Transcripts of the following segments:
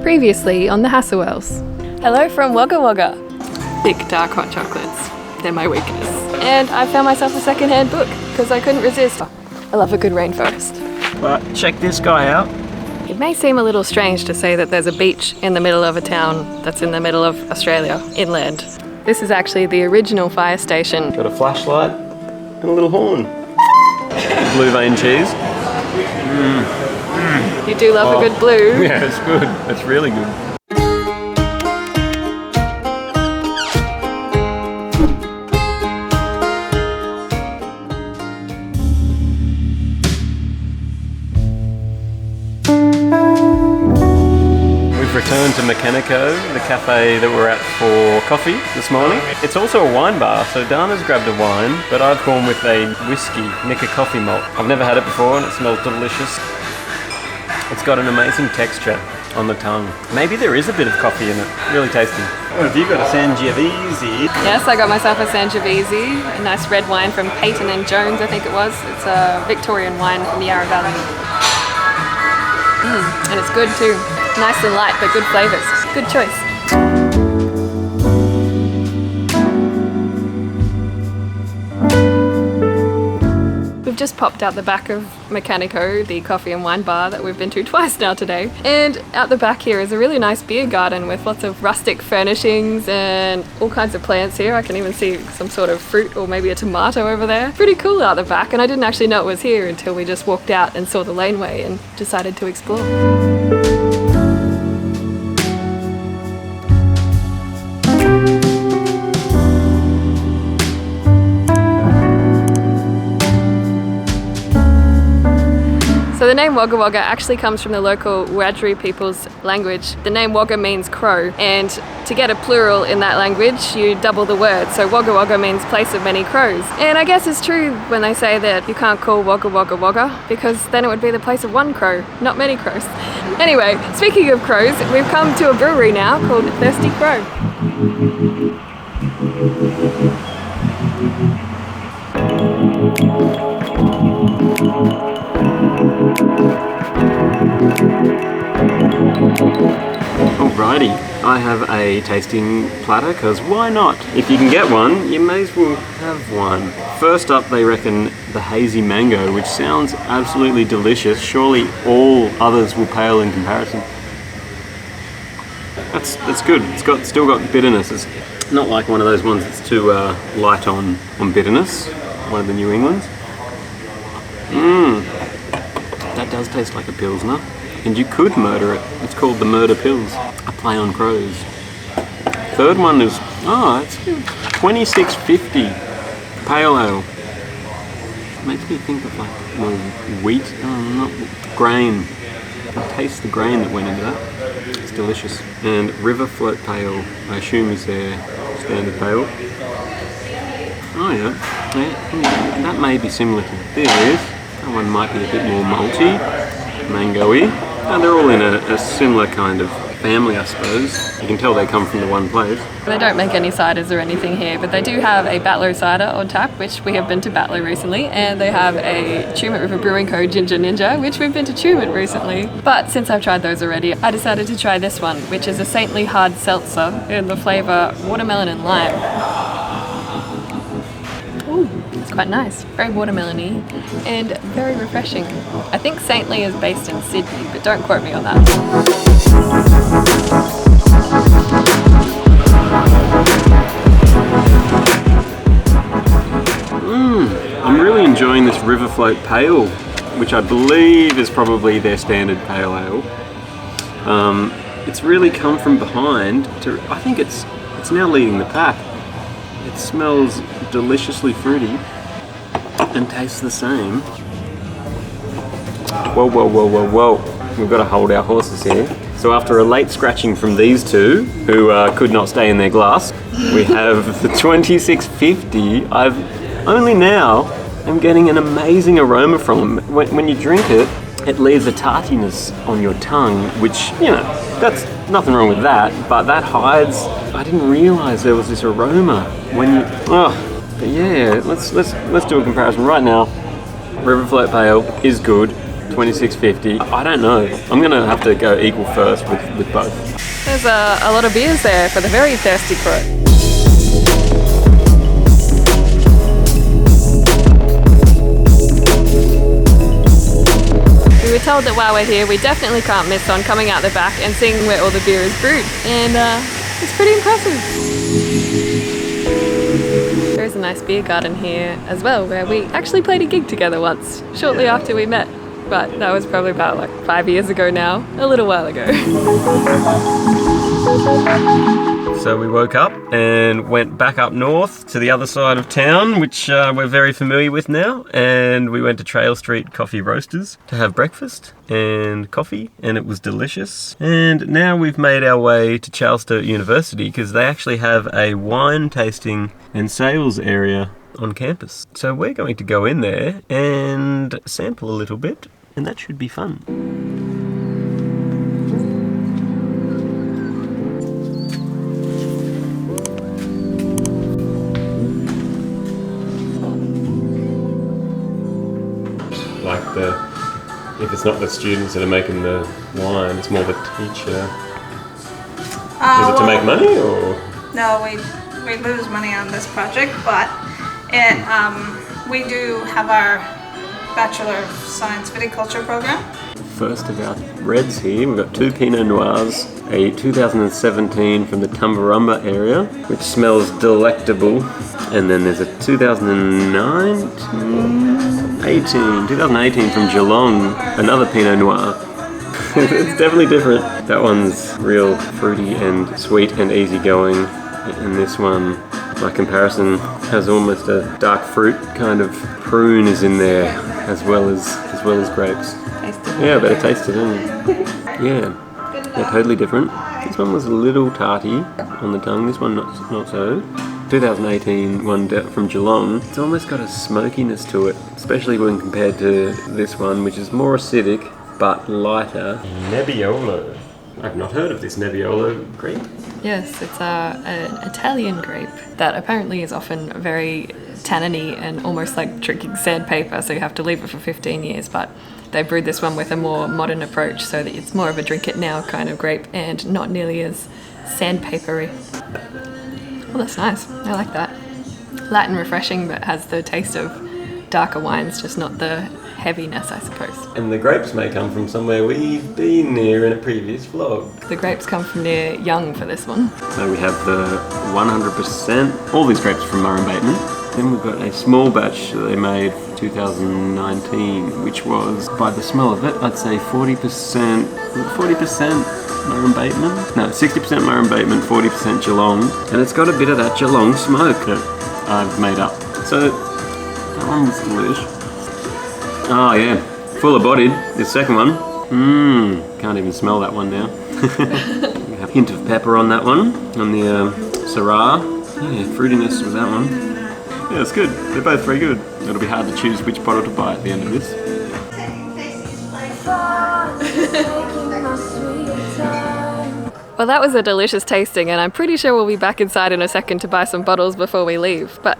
Previously on the Hasselwells. Hello from Wagga Wagga. Thick dark hot chocolates. They're my weakness. And I found myself a second-hand book because I couldn't resist. I love a good rainforest. But check this guy out. It may seem a little strange to say that there's a beach in the middle of a town that's in the middle of Australia, inland. This is actually the original fire station. Got a flashlight and a little horn. Blue vein cheese. You do love a good blue. Yeah, it's good. It's really good. We've returned to Mechanico, the cafe that we're at for coffee this morning. It's also a wine bar, so Dana's grabbed a wine, but I've gone with a whiskey, Nikka coffee malt. I've never had it before and it smells delicious. It's got an amazing texture on the tongue. Maybe there is a bit of coffee in it. Really tasty. What have you got? A Sangiovese? Yes, I got myself a Sangiovese, a nice red wine from Peyton and Jones, I think it was. It's a Victorian wine from the Yarra Valley. And it's good too. Nice and light, but good flavours. Good choice. We've just popped out the back of Mechanico, the coffee and wine bar that we've been to twice now today. And out the back here is a really nice beer garden with lots of rustic furnishings and all kinds of plants here. I can even see some sort of fruit or maybe a tomato over there. Pretty cool out the back, and I didn't actually know it was here until we just walked out and saw the laneway and decided to explore. So the name Wagga Wagga actually comes from the local Wiradjuri people's language. The name Wagga means crow, and to get a plural in that language, you double the word. So Wagga Wagga means place of many crows. And I guess it's true when they say that you can't call Wagga Wagga Wagga, because then it would be the place of one crow, not many crows. Anyway, speaking of crows, we've come to a brewery now called Thirsty Crow. Alrighty, I have a tasting platter, because why not? If you can get one, you may as well have one. First up, they reckon the hazy mango, which sounds absolutely delicious. Surely all others will pale in comparison. That's good. It's still got bitterness. It's not like one of those ones that's too light on bitterness. One of the New Englands. That does taste like a Pilsner. And you could murder it. It's called the Murder Pils. A play on crows. Third one is, it's 26.50 pale ale. Makes me think of like wheat, not grain. I taste the grain that went into that. It's delicious. And River Float Pale, I assume is their standard pale. Oh yeah, that may be similar to this. That one might be a bit more malty, mango-y. And they're all in a similar kind of family, I suppose. You can tell they come from the one place. They don't make any ciders or anything here, but they do have a Batlow cider on tap, which we have been to Batlow recently, and they have a Tumut River Brewing Co. Ginger Ninja, which we've been to Tumut recently. But since I've tried those already, I decided to try this one, which is a saintly hard seltzer in the flavour watermelon and lime. It's quite nice, very watermelony and very refreshing. I think Saintly is based in Sydney, but don't quote me on that. I'm really enjoying this River Float Pale, which I believe is probably their standard pale ale. It's really come from behind I think it's now leading the pack. It smells deliciously fruity and tastes the same. Whoa. We've got to hold our horses here. So after a late scratching from these two, who could not stay in their glass, we have the 26.50. I've only now am getting an amazing aroma from them. When you drink it, it leaves a tartiness on your tongue, which, that's nothing wrong with that, but that hides. I didn't realise there was this aroma when you. But yeah, let's do a comparison right now. River Float Pale is good. $26.50. I don't know. I'm going to have to go equal first with both. There's a lot of beers there for the very thirsty crow. We were told that while we're here, we definitely can't miss on coming out the back and seeing where all the beer is brewed. And it's pretty impressive. There's a nice beer garden here as well, where we actually played a gig together once, shortly after we met. But that was probably about like 5 years ago now, a little while ago. So we woke up and went back up north to the other side of town, which we're very familiar with now. And we went to Trail Street Coffee Roasters to have breakfast and coffee, and it was delicious. And now we've made our way to Charles Sturt University because they actually have a wine tasting and sales area on campus. So we're going to go in there and sample a little bit, and that should be fun. If it's not the students that are making the wine, it's more the teacher. Is it to make money or? No, we lose money on this project, but we do have our Bachelor of Science Viticulture program. First of our reds here, we've got 2 Pinot Noirs, a 2017 from the Tumbarumba area, which smells delectable. And then there's a 2018 from Geelong, another Pinot Noir. It's definitely different. That one's real fruity and sweet and easygoing. And this one, by comparison, has almost a dark fruit kind of prune is in there, as well as grapes. Yeah, better taste it, isn't it? Yeah, totally different. This one was a little tarty on the tongue. This one not so. 2018 one from Geelong. It's almost got a smokiness to it, especially when compared to this one, which is more acidic but lighter. Nebbiolo. I've not heard of this Nebbiolo grape. Yes, it's an Italian grape that apparently is often very tanniny and almost like drinking sandpaper, so you have to leave it for 15 years, but they brewed this one with a more modern approach so that it's more of a drink it now kind of grape and not nearly as sandpapery. Well, that's nice. I like that. Light and refreshing, but has the taste of darker wines, just not the heaviness, I suppose. And the grapes may come from somewhere we've been near in a previous vlog. The grapes come from near Young for this one. So we have the 100%, all these grapes from Murray Bateman. Then we've got a small batch that they made 2019, which was, by the smell of it, I'd say 40% Murray Bateman? No, 60% Murray Bateman, 40% Geelong. And it's got a bit of that Geelong smoke that I've made up. So that one was delicious. Oh yeah, fuller bodied, this second one. Can't even smell that one now. We have a hint of pepper on that one, on the Syrah. Yeah, fruitiness with that one. Yeah, it's good. They're both very good. It'll be hard to choose which bottle to buy at the end of this. Well, that was a delicious tasting, and I'm pretty sure we'll be back inside in a second to buy some bottles before we leave. But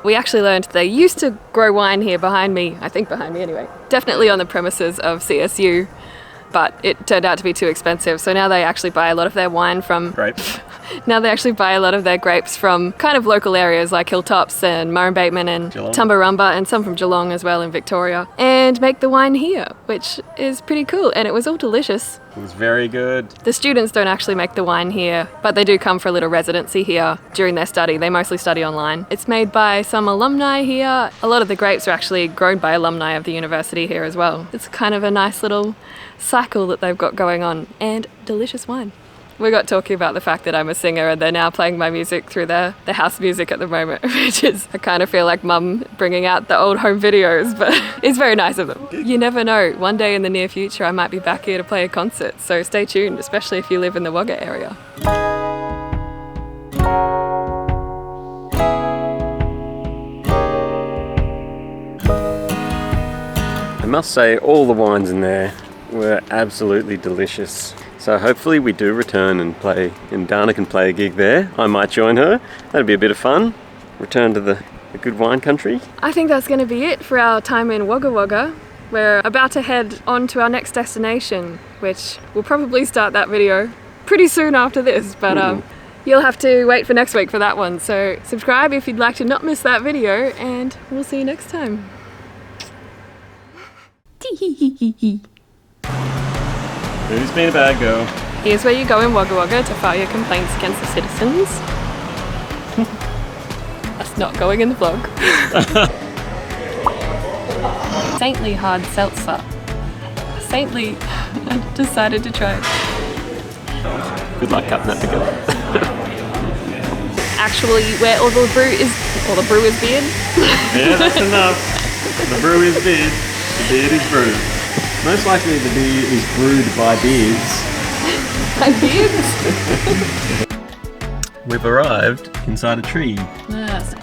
we actually learned they used to grow wine here behind me, I think behind me anyway. Definitely on the premises of CSU, but it turned out to be too expensive. So now they actually buy a lot of their wine from... Grapes. Now they actually buy a lot of their grapes from kind of local areas like Hilltops and Murray Bateman and Geelong. Tumbarumba, and some from Geelong as well in Victoria, and make the wine here, which is pretty cool. And it was all delicious. It was very good. The students don't actually make the wine here, but they do come for a little residency here during their study. They mostly study online. It's made by some alumni here. A lot of the grapes are actually grown by alumni of the university here as well. It's kind of a nice little cycle that they've got going on, and delicious wine. We got talking about the fact that I'm a singer, and they're now playing my music through their house music at the moment, which is, I kind of feel like mum bringing out the old home videos, but it's very nice of them. You never know, one day in the near future I might be back here to play a concert, so stay tuned, especially if you live in the Wagga area. I must say, all the wines in there were absolutely delicious. So hopefully we do return and play, and Dana can play a gig there. I might join her. That'd be a bit of fun. Return to the good wine country. I think that's going to be it for our time in Wagga Wagga. We're about to head on to our next destination, which we'll probably start that video pretty soon after this, but you'll have to wait for next week for that one. So subscribe if you'd like to not miss that video, and we'll see you next time. Who's been a bad girl? Here's where you go in Wagga Wagga to file your complaints against the citizens. That's not going in the vlog. Saintly hard seltzer. Saintly, I decided to try it. Good luck cutting that together. Actually, where all the brew is beard. Yeah, that's enough. The brew is beard, the beard is brewed. Most likely the beer is brewed by beards. My beards? We've arrived inside a tree. Yes.